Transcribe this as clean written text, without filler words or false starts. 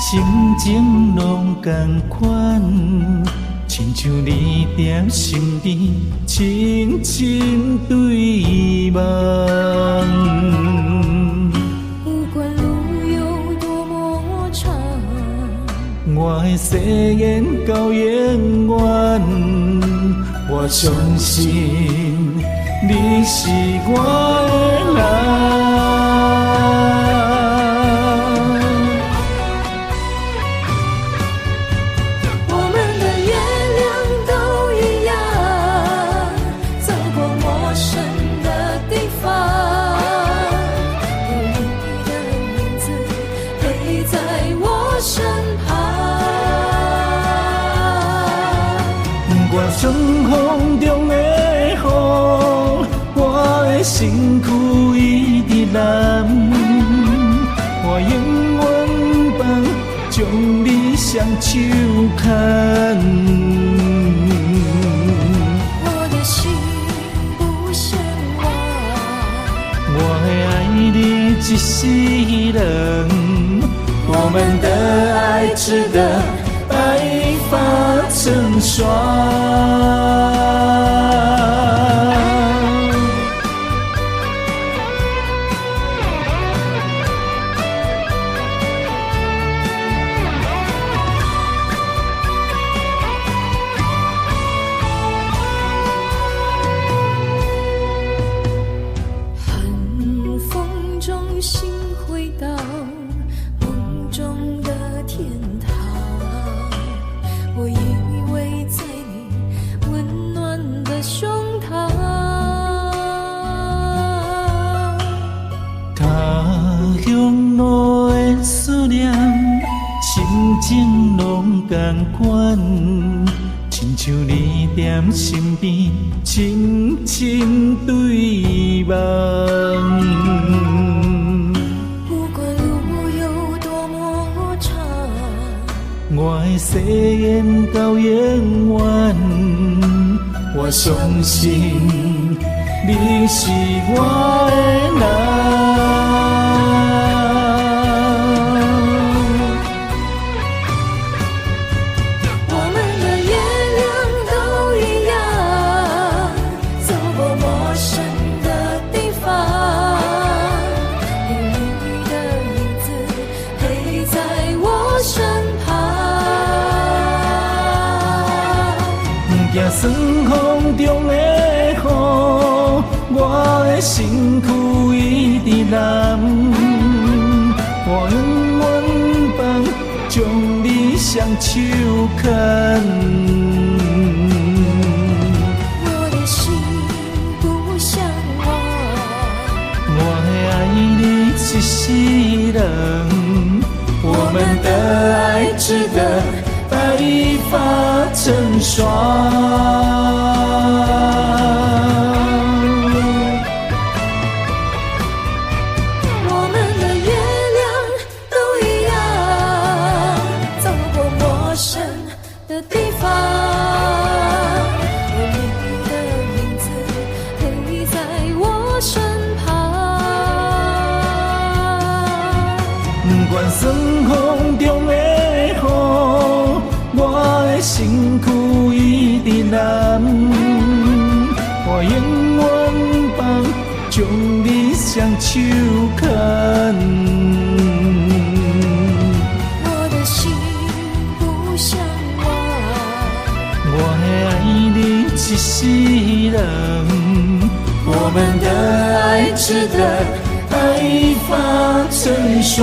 心情拢同款，亲像你在身边，轻轻对望。不管路有多么长，我会誓言到永远。我相信你是我的人。我顺风中的风，我的身躯一直蓝。我永远放将你双手牵。我的心不像我，我会爱你一世人，我们的爱值得白发成霜。寒风中心回到梦中的天堂，我依偎在你温暖的胸膛。他乡路的思念，心情拢同款，亲像你在身边，轻轻对望。不管路有多么长，我会誓言到永远。我相信你是我的人。我们的月亮都一样，走过陌生的地方，有你的影子陪在我身旁。行顺风中的风，我的身躯一直蓝。我永远放将你双手牵。我的心不像我，我会爱你一世人，我们的爱值得白发成霜。我们的月亮都一样，走过陌生的地方，有你的影子陪在我身旁。不管顺风中的风，我的身躯一直蓝。我永远放将你双手牵。我的心不像我，我会爱你一世人，我们的爱值得白发成霜。